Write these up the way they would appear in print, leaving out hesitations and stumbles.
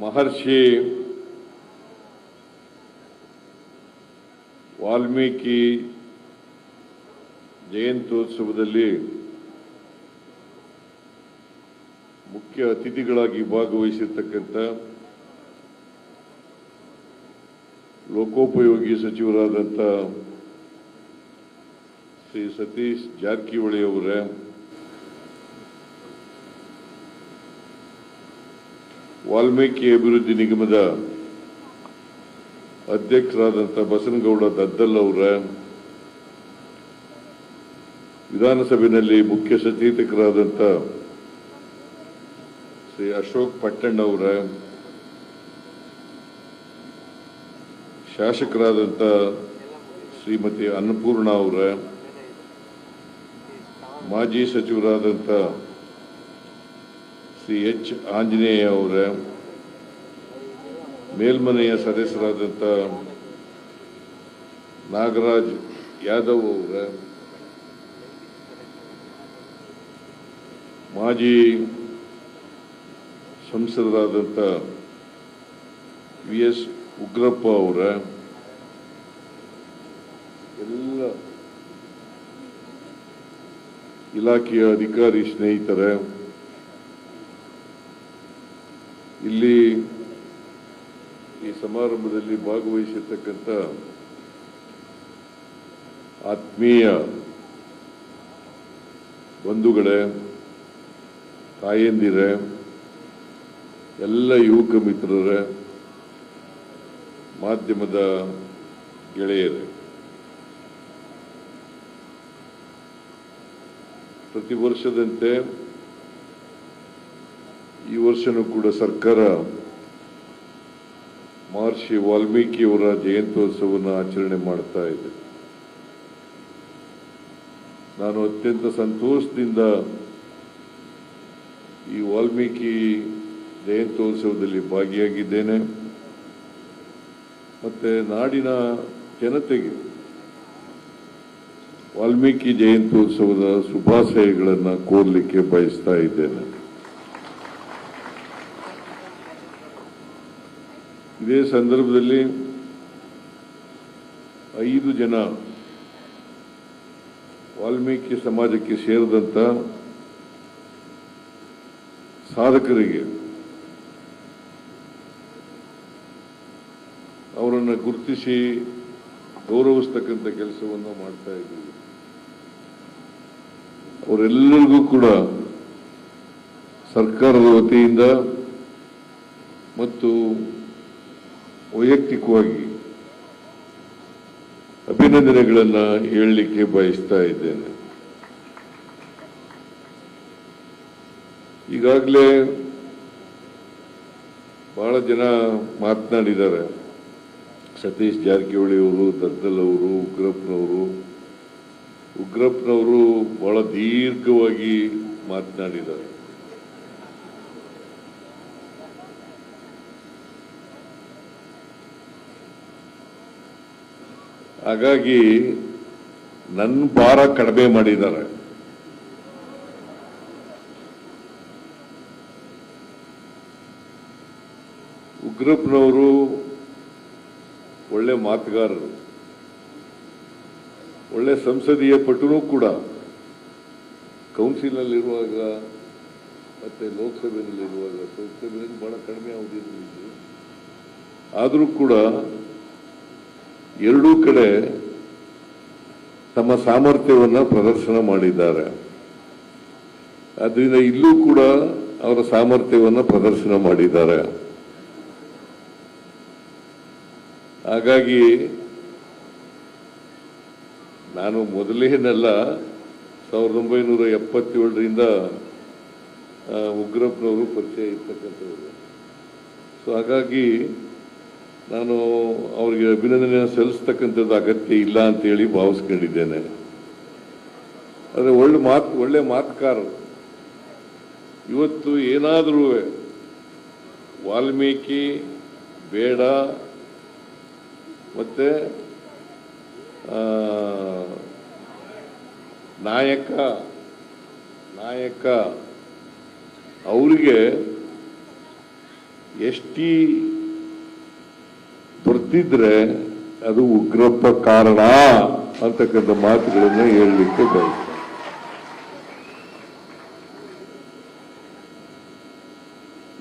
ಮಹರ್ಷಿ ವಾಲ್ಮೀಕಿ ಜಯಂತ್ಯೋತ್ಸವದಲ್ಲಿ ಮುಖ್ಯ ಅತಿಥಿಗಳಾಗಿ ಭಾಗವಹಿಸಿರ್ತಕ್ಕಂಥ ಲೋಕೋಪಯೋಗಿ ಸಚಿವರಾದಂಥ ಶ್ರೀ ಸತೀಶ್ ಜಾರಕಿಹೊಳಿ ಅವರೇ, ವಾಲ್ಮೀಕಿ ಅಭಿವೃದ್ಧಿ ನಿಗಮದ ಅಧ್ಯಕ್ಷರಾದಂಥ ಬಸನಗೌಡ ದದ್ದಲ್ ಅವರೇ, ವಿಧಾನಸಭೆಯಲ್ಲಿ ಮುಖ್ಯ ಸಚೇತಕರಾದಂಥ ಶ್ರೀ ಅಶೋಕ್ ಪಟ್ಟಣ್ಣ ಅವರೇ, ಶಾಸಕರಾದಂಥ ಶ್ರೀಮತಿ ಅನ್ನಪೂರ್ಣ ಅವರೇ, ಮಾಜಿ ಸಚಿವರಾದಂಥ ಶ್ರೀ ಎಚ್ ಆಂಜನೇಯ ಅವರೇ, ಮೇಲ್ಮನೆಯ ಸದಸ್ಯರಾದಂಥ ನಾಗರಾಜ್ ಯಾದವ್ ಅವರೇ, ಮಾಜಿ ಸಂಸದರಾದಂಥ ವಿ ಎಸ್ ಉಗ್ರಪ್ಪ ಅವರ, ಎಲ್ಲ ಇಲಾಖೆಯ ಅಧಿಕಾರಿ ಸ್ನೇಹಿತರೆ, ಇಲ್ಲಿ ಈ ಸಮಾರಂಭದಲ್ಲಿ ಭಾಗವಹಿಸಿರ್ತಕ್ಕಂಥ ಆತ್ಮೀಯ ಬಂಧುಗಳೇ, ತಾಯಂದಿರೇ, ಎಲ್ಲ ಯುವಕ ಮಿತ್ರರೇ, ಮಾಧ್ಯಮದ ಗೆಳೆಯರೇ, ಪ್ರತಿ ವರ್ಷದಂತೆ ಈ ವರ್ಷನೂ ಕೂಡ ಸರ್ಕಾರ ಮಹರ್ಷಿ ವಾಲ್ಮೀಕಿಯವರ ಜಯಂತ್ಯೋತ್ಸವವನ್ನು ಆಚರಣೆ ಮಾಡ್ತಾ ಇದೆ. ನಾನು ಅತ್ಯಂತ ಸಂತೋಷದಿಂದ ಈ ವಾಲ್ಮೀಕಿ ಜಯಂತ್ಯೋತ್ಸವದಲ್ಲಿ ಭಾಗಿಯಾಗಿದ್ದೇನೆ. ಮತ್ತೆ ನಾಡಿನ ಜನತೆಗೆ ವಾಲ್ಮೀಕಿ ಜಯಂತ್ಯೋತ್ಸವದ ಶುಭಾಶಯಗಳನ್ನು ಕೋರಲಿಕ್ಕೆ ಬಯಸ್ತಾ ಇದ್ದೇನೆ. ಇದೇ ಸಂದರ್ಭದಲ್ಲಿ 5 ಜನ ವಾಲ್ಮೀಕಿ ಸಮಾಜಕ್ಕೆ ಸೇರಿದಂಥ ಸಾಧಕರಿಗೆ ಅವರನ್ನು ಗುರುತಿಸಿ ಗೌರವಿಸ್ತಕ್ಕಂಥ ಕೆಲಸವನ್ನು ಮಾಡ್ತಾ ಇದ್ದೀವಿ. ಅವರೆಲ್ಲರಿಗೂ ಕೂಡ ಸರ್ಕಾರದ ವತಿಯಿಂದ ಮತ್ತು ವೈಯಕ್ತಿಕವಾಗಿ ಅಭಿನಂದನೆಗಳನ್ನು ಹೇಳಲಿಕ್ಕೆ ಬಯಸ್ತಾ ಇದ್ದೇನೆ. ಈಗಾಗಲೇ ಬಹಳ ಜನ ಮಾತನಾಡಿದ್ದಾರೆ. ಸತೀಶ್ ಜಾರಕಿಹೊಳಿ ಅವರು, ದದ್ದಲ್ ಅವರು, ಉಗ್ರಪ್ಪನವರು ಬಹಳ ದೀರ್ಘವಾಗಿ ಮಾತನಾಡಿದ್ದಾರೆ. ಹಾಗಾಗಿ ನನ್ನ ಭಾರ ಕಡಿಮೆ ಮಾಡಿದ್ದಾರೆ. ಉಗ್ರಪ್ಪನವರು ಒಳ್ಳೆ ಮಾತುಗಾರರು, ಒಳ್ಳೆ ಸಂಸದೀಯ ಪಟುನೂ ಕೂಡ. ಕೌನ್ಸಿಲ್ನಲ್ಲಿರುವಾಗ ಮತ್ತೆ ಲೋಕಸಭೆಯಲ್ಲಿರುವಾಗ, ಲೋಕಸಭೆಯಲ್ಲಿ ಬಹಳ ಕಡಿಮೆ ಅವಧಿಯಲ್ಲಿ ಆದರೂ ಕೂಡ ಎರಡೂ ಕಡೆ ತಮ್ಮ ಸಾಮರ್ಥ್ಯವನ್ನು ಪ್ರದರ್ಶನ ಮಾಡಿದ್ದಾರೆ. ಅದರಿಂದ ಇಲ್ಲೂ ಕೂಡ ಅವರ ಸಾಮರ್ಥ್ಯವನ್ನು ಪ್ರದರ್ಶನ ಮಾಡಿದ್ದಾರೆ. ಹಾಗಾಗಿ ನಾನು ಮೊದಲೇನೆಲ್ಲ 1977ರಿಂದ ಉಗ್ರಪ್ಪನವರು ಪರಿಚಯ ಇರ್ತಕ್ಕಂಥವ್ರು. ಸೊ ಹಾಗಾಗಿ ನಾನು ಅವರಿಗೆ ಅಭಿನಂದನೆ ಸಲ್ಲಿಸ್ತಕ್ಕಂಥದ್ದು ಅಗತ್ಯ ಇಲ್ಲ ಅಂತೇಳಿ ಭಾವಿಸ್ಕೊಂಡಿದ್ದೇನೆ. ಆದರೆ ಒಳ್ಳೆ ಮಾತುಕಾರರು. ಇವತ್ತು ಏನಾದರೂ ವಾಲ್ಮೀಕಿ ಬೇಡ ಮತ್ತೆ ನಾಯಕ ಅವರಿಗೆ ಎಷ್ಟಿ ಬರ್ತಿದ್ರೆ ಅದು ಉಗ್ರಪ್ಪ ಕಾರಣ ಅಂತಕ್ಕಂಥ ಮಾತುಗಳನ್ನು ಹೇಳಲಿಕ್ಕೆ ಬಯಸ್ತಾರೆ.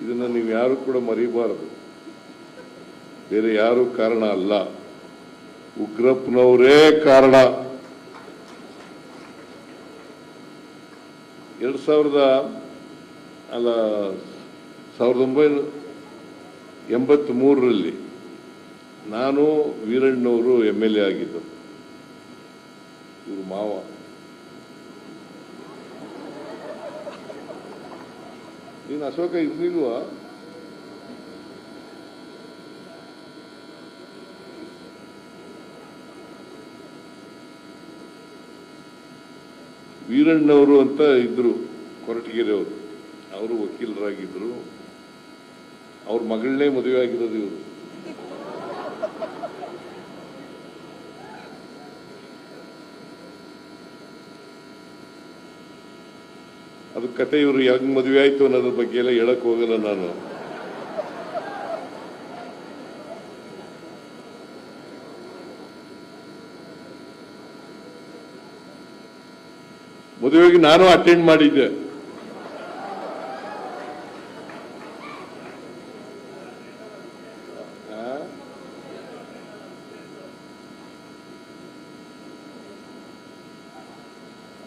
ಇದನ್ನ ನೀವು ಯಾರು ಕೂಡ ಮರಿಬಾರದು. ಬೇರೆ ಯಾರು ಕಾರಣ ಅಲ್ಲ, ಉಗ್ರಪ್ಪನವರೇ ಕಾರಣ. 1983ರಲ್ಲಿ ನಾನು ವೀರಣ್ಣವರು MLA ಆಗಿದ್ದರು. ಇವರು ಮಾವ. ನೀನು ಅಶೋಕ ಇರ್ಲಿಲ್ವಾ? ವೀರಣ್ಣವರು ಅಂತ ಇದ್ರು, ಕೊರಟಗೆರೆಯವರು. ಅವರು ವಕೀಲರಾಗಿದ್ರು. ಅವ್ರ ಮಗಳನ್ನೇ ಮದುವೆ ಆಗಿರೋದು ಇವರು. ಅದು ಕತೆ ಇವರು ಹೆಂಗ್ ಮದುವೆ ಆಯ್ತು ಅನ್ನೋದ್ರ ಬಗ್ಗೆ ಎಲ್ಲ ಹೇಳಕ್ ಹೋಗಲ್ಲ ನಾನು. ಮದುವೆಗೆ ನಾನು ಅಟೆಂಡ್ ಮಾಡಿದ್ದೆ.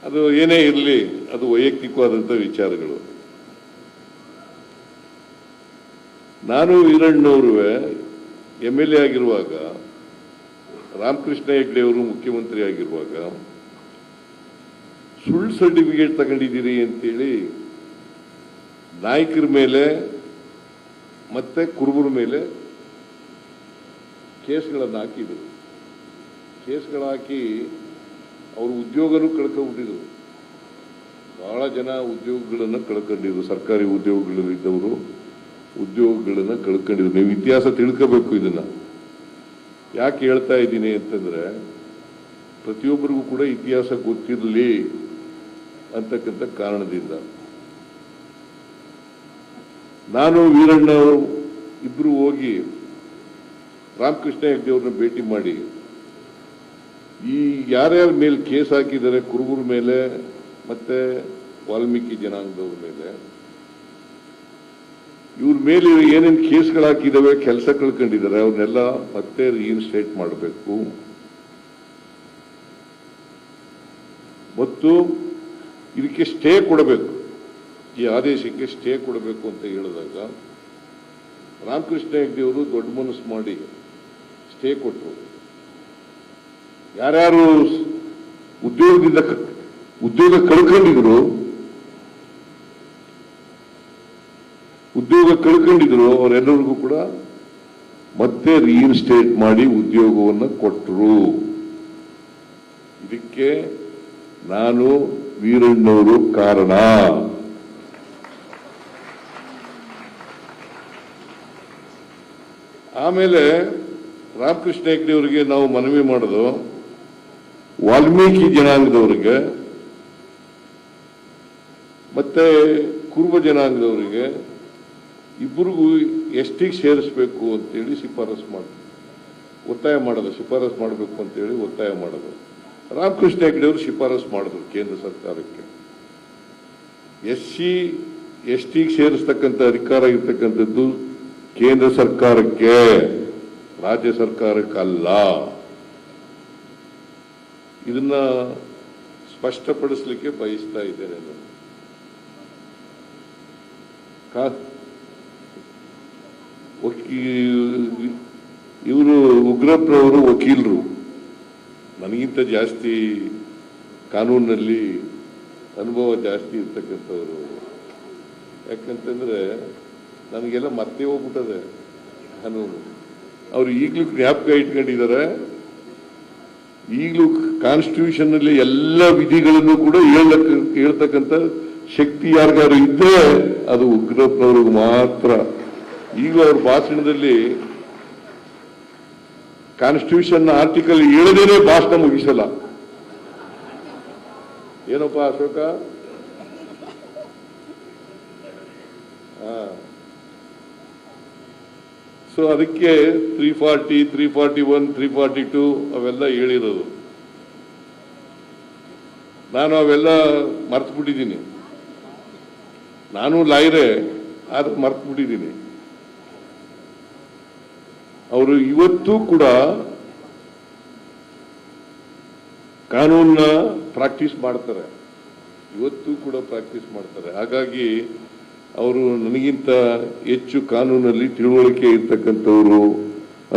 ಅದು ಏನೇ ಇರಲಿ, ಅದು ವೈಯಕ್ತಿಕವಾದಂಥ ವಿಚಾರಗಳು. ನಾನು ವೀರಣ್ಣವರು MLA ಆಗಿರುವಾಗ, ರಾಮಕೃಷ್ಣ ಹೆಗ್ಡೆ ಅವರು ಮುಖ್ಯಮಂತ್ರಿ ಆಗಿರುವಾಗ ಸುಳ್ಳು ಸರ್ಟಿಫಿಕೇಟ್ ತಗೊಂಡಿದ್ದೀರಿ ಅಂತೇಳಿ ನಾಯಕರ ಮೇಲೆ ಮತ್ತೆ ಕುರುಬರ ಮೇಲೆ ಕೇಸ್ಗಳನ್ನು ಹಾಕಿದರು. ಕೇಸ್ಗಳು ಹಾಕಿ ಅವರು ಉದ್ಯೋಗನೂ ಕಳ್ಕೊಂಡ್ಬಿಟ್ಟಿದ್ರು. ಬಹಳ ಜನ ಉದ್ಯೋಗಗಳನ್ನು ಕಳ್ಕೊಂಡಿದ್ರು. ಸರ್ಕಾರಿ ಉದ್ಯೋಗಗಳಲ್ಲಿದ್ದವರು ಉದ್ಯೋಗಗಳನ್ನು ಕಳ್ಕೊಂಡಿದ್ರು. ನೀವು ಇತಿಹಾಸ ತಿಳ್ಕೋಬೇಕು. ಇದನ್ನ ಯಾಕೆ ಹೇಳ್ತಾ ಇದ್ದೀನಿ ಅಂತಂದ್ರೆ, ಪ್ರತಿಯೊಬ್ಬರಿಗೂ ಕೂಡ ಇತಿಹಾಸ ಗೊತ್ತಿರಲಿ ಅಂತಕ್ಕಂಥ ಕಾರಣದಿಂದ. ನಾನು ವೀರಣ್ಣ ಇಬ್ರು ಹೋಗಿ ರಾಮಕೃಷ್ಣ ಹೆಗ್ಡೆ ಅವ್ರನ್ನ ಭೇಟಿ ಮಾಡಿ, ಈ ಯಾರ್ಯಾರ ಮೇಲೆ ಕೇಸ್ ಹಾಕಿದ್ದಾರೆ, ಕುರುಬರ ಮೇಲೆ ಮತ್ತೆ ವಾಲ್ಮೀಕಿ ಜನಾಂಗದವ್ರ ಮೇಲೆ, ಇವ್ರ ಮೇಲೆ ಏನೇನು ಕೇಸ್ಗಳು ಹಾಕಿದಾವೆ, ಕೆಲಸ ಕಳ್ಕೊಂಡಿದ್ದಾರೆ, ಅವ್ರನ್ನೆಲ್ಲ ಮತ್ತೆ ರೀಇನ್ಸ್ಟೇಟ್ ಮಾಡಬೇಕು ಮತ್ತು ಇದಕ್ಕೆ ಸ್ಟೇ ಕೊಡಬೇಕು, ಈ ಆದೇಶಕ್ಕೆ ಸ್ಟೇ ಕೊಡಬೇಕು ಅಂತ ಹೇಳಿದಾಗ ರಾಮಕೃಷ್ಣ ಹೆಗ್ಡೆ ಅವರು ದೊಡ್ಡ ಮನಸ್ಸು ಮಾಡಿ ಸ್ಟೇ ಕೊಟ್ಟರು. ಯಾರ್ಯಾರು ಉದ್ಯೋಗ ಕಳ್ಕೊಂಡಿದ್ರು ಅವರೆಲ್ಲರಿಗೂ ಕೂಡ ಮತ್ತೆ ರೀಇನ್ಸ್ಟೇಟ್ ಮಾಡಿ ಉದ್ಯೋಗವನ್ನು ಕೊಟ್ಟರು. ಇದಕ್ಕೆ ನಾನು ವೀರಣ್ಣವರು ಕಾರಣ. ಆಮೇಲೆ ರಾಮಕೃಷ್ಣ ಹೆಗ್ಡೆ ಅವರಿಗೆ ನಾವು ಮನವಿ ಮಾಡೋದು, ವಾಲ್ಮೀಕಿ ಜನಾಂಗದವರಿಗೆ ಮತ್ತೆ ಕುರುಬ ಜನಾಂಗದವರಿಗೆ ಇಬ್ಬರಿಗೂ ಎಷ್ಟಿಗೆ ಸೇರಿಸಬೇಕು ಅಂತೇಳಿ ಒತ್ತಾಯ ಮಾಡೋದು, ಶಿಫಾರಸು ಮಾಡಬೇಕು ಅಂತೇಳಿ ಒತ್ತಾಯ ಮಾಡೋದು. ರಾಮಕೃಷ್ಣ ಹೆಗ್ಡೆ ಅವರು ಶಿಫಾರಸು ಮಾಡಿದ್ರು ಕೇಂದ್ರ ಸರ್ಕಾರಕ್ಕೆ. SC ST ಸೇರಿಸ್ತಕ್ಕಂಥ ಅಧಿಕಾರ ಇರ್ತಕ್ಕಂಥದ್ದು ಕೇಂದ್ರ ಸರ್ಕಾರಕ್ಕೆ, ರಾಜ್ಯ ಸರ್ಕಾರಕ್ಕಲ್ಲ. ಇದನ್ನ ಸ್ಪಷ್ಟಪಡಿಸಲಿಕ್ಕೆ ಬಯಸ್ತಾ ಇದ್ದೇನೆ ನಾನು. ಇವರು ಉಗ್ರಪ್ಪನವರು ವಕೀಲರು, ನನಗಿಂತ ಜಾಸ್ತಿ ಕಾನೂನಿನಲ್ಲಿ ಅನುಭವ ಜಾಸ್ತಿ ಇರ್ತಕ್ಕಂಥವ್ರು. ಯಾಕಂತಂದ್ರೆ ನನಗೆಲ್ಲ ಮತ್ತೆ ಹೋಗ್ಬಿಟ್ಟದೆ ಕಾನೂನು. ಅವ್ರು ಈಗಲೂ ಜ್ಞಾಪಕ ಇಟ್ಕೊಂಡಿದ್ದಾರೆ. ಈಗಲೂ ಕಾನ್ಸ್ಟಿಟ್ಯೂಷನ್ ಅಲ್ಲಿ ಎಲ್ಲ ವಿಧಿಗಳನ್ನು ಕೂಡ ಹೇಳ್ತಕ್ಕಂಥ ಶಕ್ತಿ ಯಾರಿಗಾರು ಇದ್ರೆ ಅದು ಉಗ್ರಪ್ಪನವ್ರಿಗೆ ಮಾತ್ರ. ಈಗಲೂ ಅವ್ರ ಭಾಷಣದಲ್ಲಿ ಕಾನ್ಸ್ಟಿಟ್ಯೂಷನ್ ಆರ್ಟಿಕಲ್ ಹೇಳದೇನೆ ಭಾಷಣ ಮುಗಿಸಲ್ಲ. ಏನಪ್ಪ ಅಶೋಕ? ಸೊ ಅದಕ್ಕೆ 340, 341, 342 ಅವೆಲ್ಲ ಹೇಳಿರೋದು. ನಾನು ಅವೆಲ್ಲ ಮರ್ತು ಬಿಟ್ಟಿದ್ದೀನಿ. ನಾನು ಲಾಯರೇ, ಆದ್ರೆ ಮರ್ತು ಬಿಟ್ಟಿದ್ದೀನಿ. ಅವರು ಇವತ್ತು ಕೂಡ ಕಾನೂನನ್ನ ಪ್ರಾಕ್ಟೀಸ್ ಮಾಡ್ತಾರೆ, ಹಾಗಾಗಿ ಅವರು ನನಗಿಂತ ಹೆಚ್ಚು ಕಾನೂನಲ್ಲಿ ತಿಳುವಳಿಕೆ ಇರ್ತಕ್ಕಂಥವ್ರು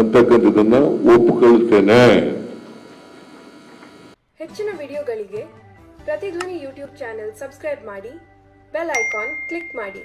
ಅಂತಕ್ಕಂಥದ್ದನ್ನ ಒಪ್ಪಿಕೊಳ್ಳುತ್ತೇನೆ. ಹೆಚ್ಚಿನ ವಿಡಿಯೋಗಳಿಗೆ ಪ್ರತಿಧ್ವನಿ ಯೂಟ್ಯೂಬ್ ಚಾನೆಲ್ ಸಬ್ಸ್ಕ್ರೈಬ್ ಮಾಡಿ, ಬೆಲ್ ಐಕಾನ್ ಕ್ಲಿಕ್ ಮಾಡಿ.